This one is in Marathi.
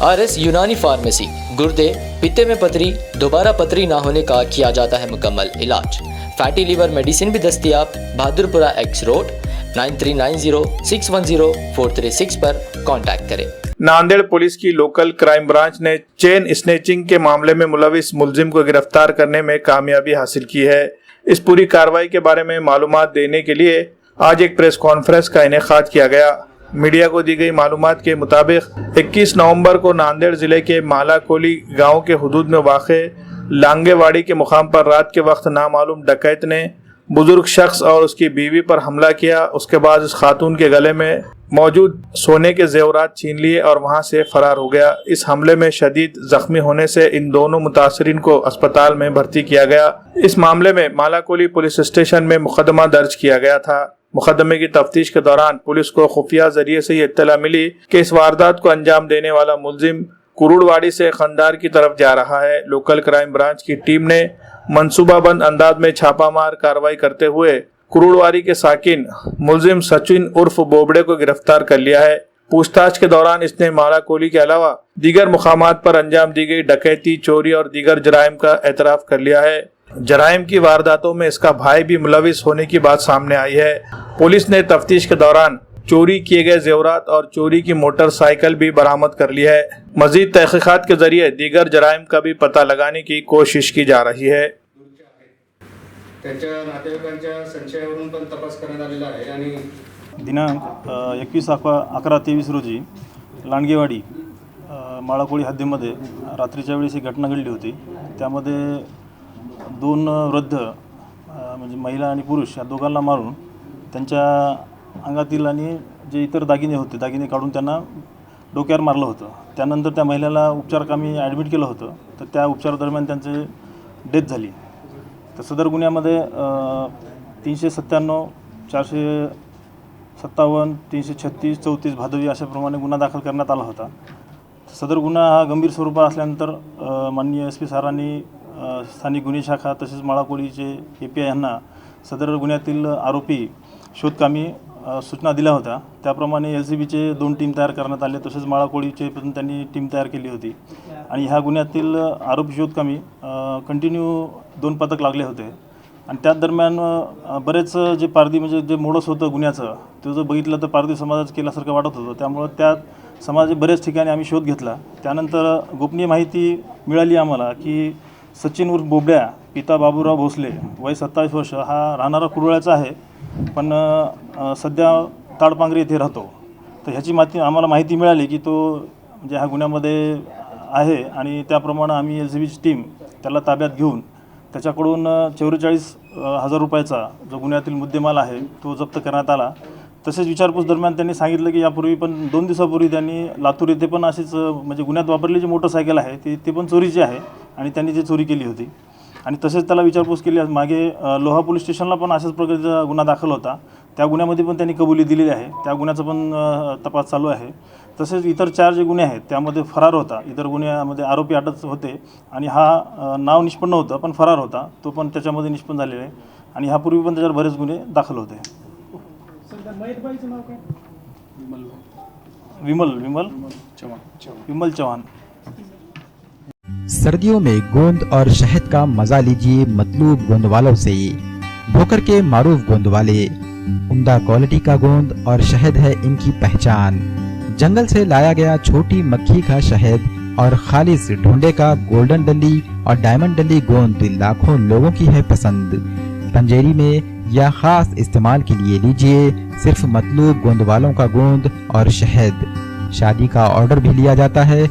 RS यूनानी फार्मेसी, गुर्दे, पित्ते में पथरी, दोबारा पथरी ना होने का किया जाता है मुकम्मल इलाज। फैटी लीवर मेडिसिन भी दस्तयाब। बहादुरपुरा X रोड 9390610436 पर कांटेक्ट करें। नांदेड़ पुलिस की लोकल क्राइम ब्रांच ने चेन स्नेचिंग के मामले में मुलविस मुलजिम को गिरफ्तार करने में कामयाबी हासिल की है। इस पूरी कार्रवाई के बारे में मालूमात देने के लिए आज एक प्रेस कॉन्फ्रेंस का इनेकाद किया गया। मीडिया को दी गई मालूमात के मुताबिक 21 नवंबर को नांदेड़ जिले के मालाकोली गांव के हुदूद में वाक़े लांगेवाड़ी के मुकाम पर रात के वक्त नामालूम डकैत ने बुजुर्ग शख्स और उसकी बीवी पर हमला किया। उसके बाद इस खातून के गले में मौजूद सोने के जेवरात छीन लिए और वहां से फरार हो गया। इस हमले में शदीद जख्मी होने से इन दोनों मुतासरीन को अस्पताल में भर्ती किया गया। इस मामले में मालाकोली पुलिस स्टेशन में मुकदमा दर्ज किया गया था। मुकदमे की तफ्तीश के दौरान पुलिस को खुफिया जरिए से ये इत्तला मिली कि इस वारदात को अंजाम देने वाला मुलजिम कुरुड़वाड़ी से खंडार की तरफ जा रहा है। लोकल क्राइम ब्रांच की टीम ने मंसूबाबंद अंदाज में छापामार कार्रवाई करते हुए कुरुड़वाड़ी के साकिन मुलजिम सचिन उर्फ बोबड़े को गिरफ्तार कर लिया है। पूछताछ के दौरान इसने मालाकोली के अलावा दीगर मुकामात पर अंजाम दी गई डकैती, चोरी और दीगर जराइम का एतराफ कर लिया है। जराइम की वारदातों में इसका भाई भी मुलविस होने की बात सामने आई है। पुलिस ने तफ्तीश के दौरान चोरी किए गए जेवरात और चोरी की मोटरसाइकिल भी बरामद कर ली है। मजीद तहकीकात के जरिए दीगर जराइम का भी पता लगाने की कोशिश की जा रही है। त्यांच्या नातेवाईकांच्या संशयावरून पण तपास करण्यात आलेला आहे आणि दिनांक 21/11/23 रोजी लांडगेवाडी माळाकोळी हद्दीमध्ये रात्रीच्या वेळेस ही घटना घडली होती। त्यामध्ये 2 वृद्ध म्हणजे महिला आणि पुरुष या दोघांना मारून त्यांच्या अंगातील आणि जे इतर दागिने होते दागिने काढून त्यांना डोक्यावर मारलं होतं। त्यानंतर त्या महिलेला उपचारकामी ॲडमिट केलं होतं। तर त्या उपचारादरम्यान त्यांचे डेथ झाली। तर सदर गुन्ह्यामध्ये 397, 457, 336, 34 भादवी अशाप्रमाणे गुन्हा दाखल करण्यात आला होता। सदर गुन्हा हा गंभीर स्वरूपात असल्यानंतर माननीय SP सरांनी स्थानिक गुन्हे शाखा तसेच माळाकोळीचे API यांना सदर गुन्ह्यातील आरोपी शोधकामी सूचना दिल्या होत्या। त्याप्रमाणे LCBचे 2 टीम तयार करण्यात आले तसेच माळाकोळीचे पण त्यांनी टीम तयार केली होती आणि ह्या गुन्ह्यातील आरोपी शोधकामी कंटिन्यू 2 पथक लागले होते आणि त्या दरम्यान बरेच जे पारधी म्हणजे जे मोडस होतं गुन्ह्याचं ते जर बघितलं तर पारधी समाजाचं केल्यासारखं वाटत होतं। त्यामुळे त्या समाजाचे बरेच ठिकाणी आम्ही शोध घेतला। त्यानंतर गोपनीय माहिती मिळाली आम्हाला की सचिन उर्फ बोबड्या पिता बाबूराव भोसले वय 27 वर्ष हा राहणारा कुरुळ्याचा आहे पण सध्या ताडपांगरी येथे राहतो। तर ह्याची आम्हाला माहिती मिळाली की तो म्हणजे ह्या गुन्ह्यामध्ये आहे आणि त्याप्रमाणे आम्ही LCBची टीम त्याला ताब्यात घेऊन त्याच्याकडून 44,000 रुपयाचा जो गुन्ह्यातील मुद्देमाल आहे तो जप्त करण्यात आला। तसेच विचारपूस दरम्यान त्यांनी सांगितलं की यापूर्वी पण 2 दिवसापूर्वी त्यांनी लातूर येथे पण अशीच म्हणजे गुन्ह्यात वापरलेली जी मोटरसायकल आहे ती पण चोरीची आहे आणि त्यांनी ती चोरी केली होती आणि तसेच त्याला विचारपूस केली। मागे लोहा पोलीस स्टेशनला पण अशाच प्रकारचा गुन्हा दाखल होता। त्या गुन्ह्यामध्ये पण त्यांनी कबुली दिलेली आहे। त्या गुन्ह्याचा पण तपास चालू आहे। तसेच इतर 4 जे गुन्हे आहेत त्यामध्ये फरार होता। इतर गुन्ह्यामध्ये आरोपी अटक होते आणि हा नाव निष्पन्न होतं पण फरार होता तो पण त्याच्यामध्ये निष्पन्न झालेला आहे आणि ह्यापूर्वी पण त्याच्यावर बरेच गुन्हे दाखल होते। विमल चौहान। सर्दियों में गोंद और शहद का मजा लीजिए मतलूब गोंद वालों से। भोकर के मारूफ गोंद वाले, उम्दा क्वालिटी का गोंद और शहद है इनकी पहचान। जंगल से लाया गया छोटी मक्खी का शहद और खालिस ढूंढे का गोल्डन डली और डायमंड डली गोंद लाखों लोगों की है पसंद। पंजेरी में या खास इस्तेमाल के लिए लीजिए सिर्फ मतलूब गोंद वालों का गोंद और शहद। शादी का ऑर्डर भी लिया जाता है